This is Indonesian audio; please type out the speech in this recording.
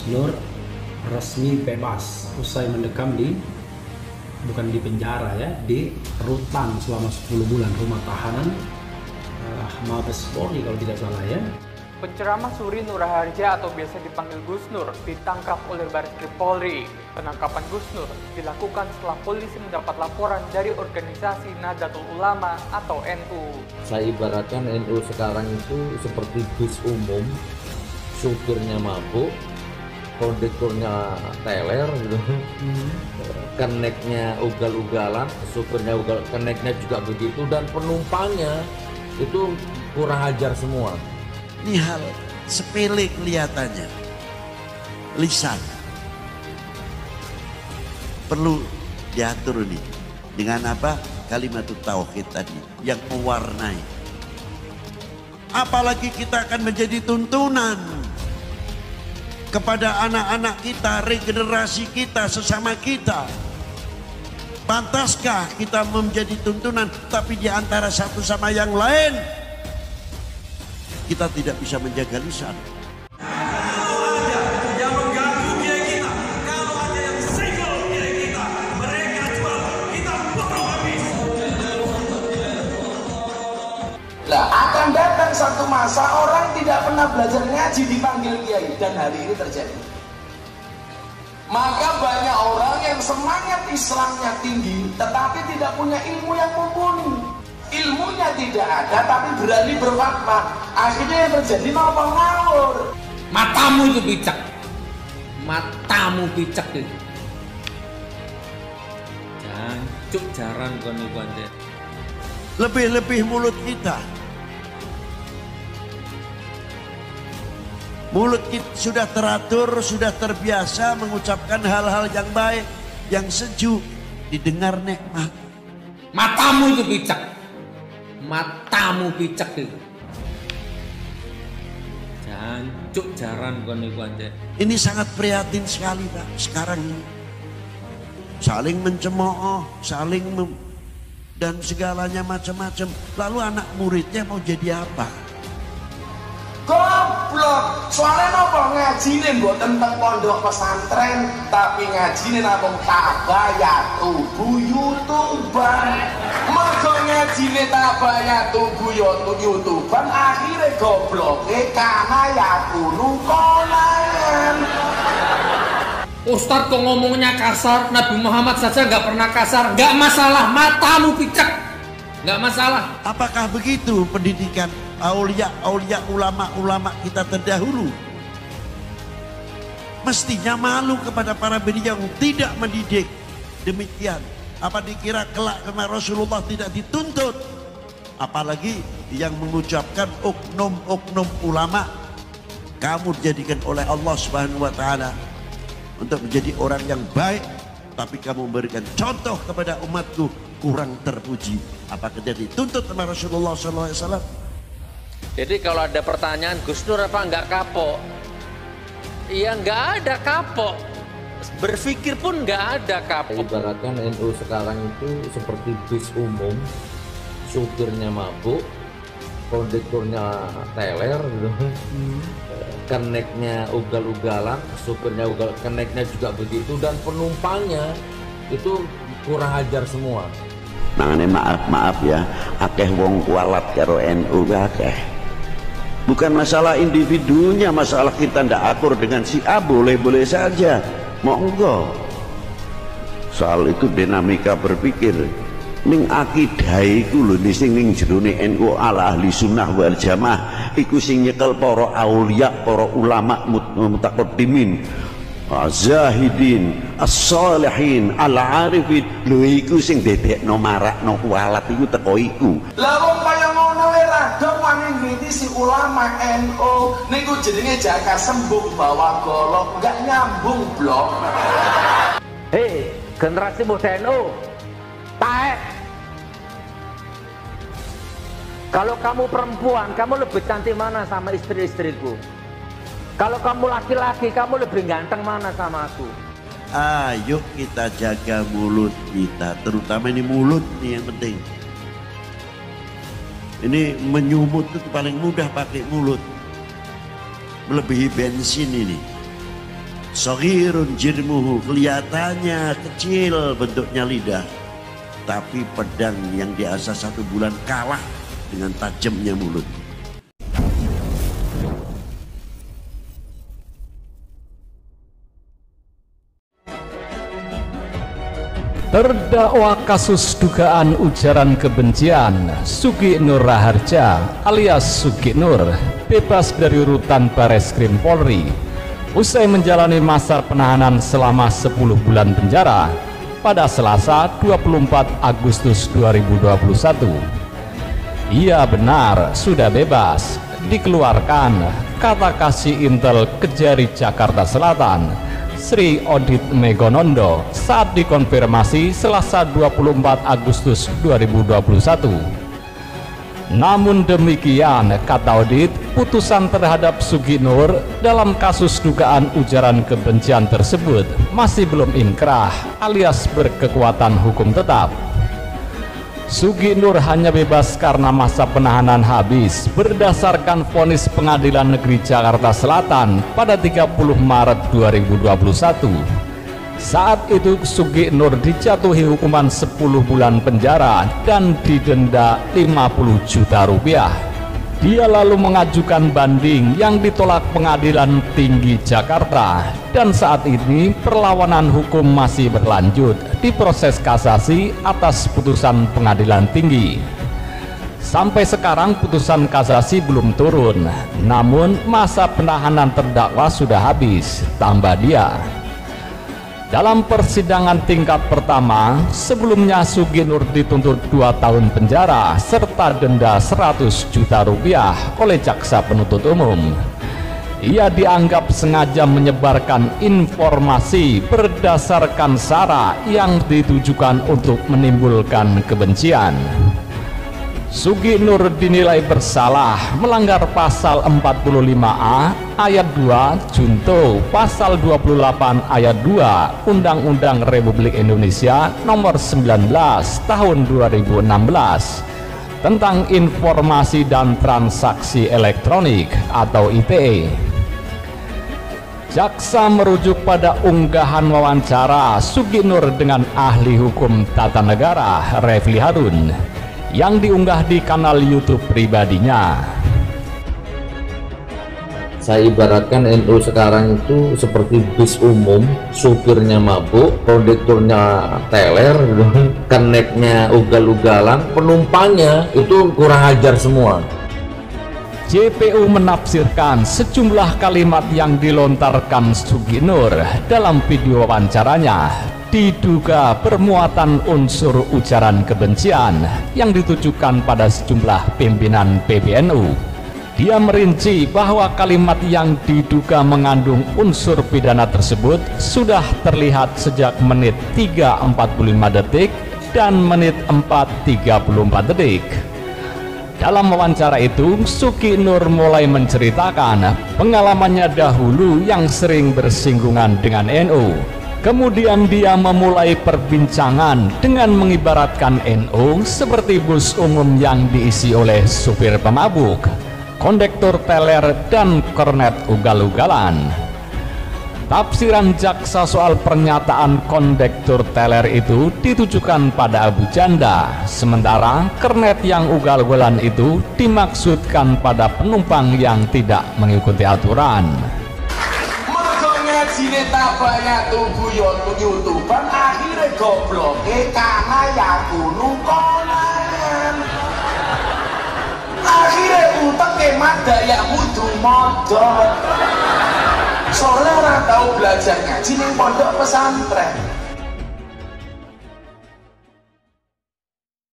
Nur resmi bebas usai mendekam bukan di penjara ya, di rutan selama 10 bulan rumah tahanan Mabes Polri kalau tidak salah ya. Penceramah Suri Nur Raharja atau biasa dipanggil Gus Nur ditangkap oleh Baris Krim Polri. Penangkapan Gus Nur dilakukan setelah polisi mendapat laporan dari organisasi Nahdlatul Ulama atau NU. Saya ibaratkan NU sekarang itu seperti bus umum, supirnya mabuk, kondekturnya teler gitu, keneknya ugal-ugalan, supirnya ugal, keneknya juga begitu, dan penumpangnya itu kurang ajar semua. Ini hal sepele kelihatannya, lisan perlu diatur nih dengan apa, kalimat tauhid tadi yang mewarnai. Apalagi kita akan menjadi tuntunan kepada anak-anak kita, regenerasi kita, sesama kita. Pantaskah kita menjadi tuntunan, tapi di antara satu sama yang lain kita tidak bisa menjaga lisan? Nah, akan datang satu masa orang tidak pernah belajar ngaji dipanggil kiai, dan hari ini terjadi. Maka banyak orang yang semangat Islamnya tinggi tetapi tidak punya ilmu yang mumpuni. Ilmunya tidak ada tapi berani berfatwa. Akhirnya yang terjadi nopo ngawur. Matamu itu picek, matamu picek itu. Jancuk jaran kon iku anjir. Lebih-lebih mulut kita. Mulut kita sudah teratur, sudah terbiasa mengucapkan hal-hal yang baik, yang sejuk, didengar nikmat. Matamu itu picek, matamu picek itu. Jancuk jaran kon iku anjir. Ini sangat prihatin sekali Pak sekarang ini. Saling mencemooh, dan segalanya macam-macam. Lalu anak muridnya mau jadi apa? Goblok, soalnya nopo ngajine mboten teng pondok pesantren, tapi ngajine namung tabayatu buyutuban. Mergo ngajine tabayatu buyutuban, akhire gobloke kana yakunu konayan. Ustadz kok ngomongnya kasar, Nabi Muhammad saja nggak pernah kasar. Nggak masalah, matamu picek, nggak masalah. Apakah begitu pendidikan aulia, ulama-ulama kita terdahulu? Mestinya malu kepada para beliau yang tidak mendidik demikian. Apa dikira kelak karena Rasulullah tidak dituntut? Apalagi yang mengucapkan oknum-oknum ulama, kamu dijadikan oleh Allah Subhanahu wa Ta'ala untuk menjadi orang yang baik, tapi kamu memberikan contoh kepada umatku kurang terpuji. Apakah dia dituntut sama Rasulullah SAW? Jadi kalau ada pertanyaan, Gus Nur apa enggak kapok? Iya enggak ada kapok. Berpikir pun enggak ada kapok. Ibaratkan NU sekarang itu seperti bus umum, supirnya mabuk, kondekturnya teler gitu. Keneknya ugal-ugalan, supirnya ugal, keneknya juga begitu, dan penumpangnya itu kurang ajar semua. Makanya maaf ya, akeh wong kualat karo NU akeh. Bukan masalah individunya, masalah kita ndak akur dengan si A, boleh-boleh saja, monggo. Soal itu dinamika berpikir. Ning akidah iku lho sing ning jerone NU ala ahli sunnah wal jamaah iku sing nyekel para aulia, para ulama mutaqaddimin, zahidin, as-salihin, al-arifin. Lho iku sing dedekno marakno kualat iku teko iku. Lah wong kaya ngono wae ra dong wani ngriti si ulama NU niku jenenge jaka sembung bawa golok, enggak nyambung blok. Hei, generasi muda NU, taek. Kalau kamu perempuan, kamu lebih cantik mana sama istri-istriku? Kalau kamu laki-laki, kamu lebih ganteng mana sama aku? Ayo kita jaga mulut kita, terutama ini mulut nih yang penting. Ini menyumut itu paling mudah pakai mulut. Melebihi bensin ini. Shaghirun jirmuhu, kelihatannya kecil bentuknya lidah, tapi pedang yang diasah 1 bulan kalah dengan tajamnya mulut. Terdakwa kasus dugaan ujaran kebencian Sugi Nur Raharja alias Sugi Nur bebas dari rutan Bareskrim Polri usai menjalani masa penahanan selama 10 bulan penjara pada Selasa 24 Agustus 2021. Ia benar sudah bebas, dikeluarkan, kata Kasih Intel Kejari Jakarta Selatan Sri Odit Megonondo saat dikonfirmasi Selasa 24 Agustus 2021. Namun demikian, kata Odit, putusan terhadap Sugi Nur dalam kasus dugaan ujaran kebencian tersebut masih belum inkrah alias berkekuatan hukum tetap. Sugi Nur hanya bebas karena masa penahanan habis berdasarkan vonis Pengadilan Negeri Jakarta Selatan pada 30 Maret 2021. Saat itu Sugi Nur dijatuhi hukuman 10 bulan penjara dan didenda 50 juta rupiah. Dia lalu mengajukan banding yang ditolak Pengadilan Tinggi Jakarta dan saat ini perlawanan hukum masih berlanjut di proses kasasi atas putusan Pengadilan Tinggi. Sampai sekarang putusan kasasi belum turun, namun masa penahanan terdakwa sudah habis, tambah dia. Dalam persidangan tingkat pertama, sebelumnya Sugi Nur dituntut 2 tahun penjara serta denda 100 juta rupiah oleh jaksa penuntut umum. Ia dianggap sengaja menyebarkan informasi berdasarkan sara yang ditujukan untuk menimbulkan kebencian. Sugi Nur dinilai bersalah melanggar pasal 45A ayat 2 junto pasal 28 ayat 2 Undang-Undang Republik Indonesia nomor 19 tahun 2016 tentang informasi dan transaksi elektronik atau ITE. Jaksa merujuk pada unggahan wawancara Sugi Nur dengan ahli hukum tata negara Refli Harun yang diunggah di kanal YouTube pribadinya. Saya ibaratkan NU sekarang itu seperti bis umum, supirnya mabuk, kondekturnya teler, keneknya ugal-ugalan, penumpangnya itu kurang ajar semua. JPU menafsirkan sejumlah kalimat yang dilontarkan Sugi Nur dalam video wawancaranya diduga bermuatan unsur ujaran kebencian yang ditujukan pada sejumlah pimpinan PBNU. Dia merinci bahwa kalimat yang diduga mengandung unsur pidana tersebut sudah terlihat sejak menit 3:45 detik dan menit 4:34 detik. Dalam wawancara itu, Sugi Nur mulai menceritakan pengalamannya dahulu yang sering bersinggungan dengan NU. Kemudian dia memulai perbincangan dengan mengibaratkan NU seperti bus umum yang diisi oleh supir pemabuk, kondektur teler, dan kornet ugal-ugalan. Tafsiran jaksa soal pernyataan kondektur teler itu ditujukan pada Abu Janda, sementara kernet yang ugal-ugalan itu dimaksudkan pada penumpang yang tidak mengikuti aturan. Ngajine tabaya tubuh YouTube-an akhirnya gobloke karena ya gunung konan. Akhirnya uteke madaya kudu modal. Soalnya orang tahu belajar ngaji ning pondok pesantren.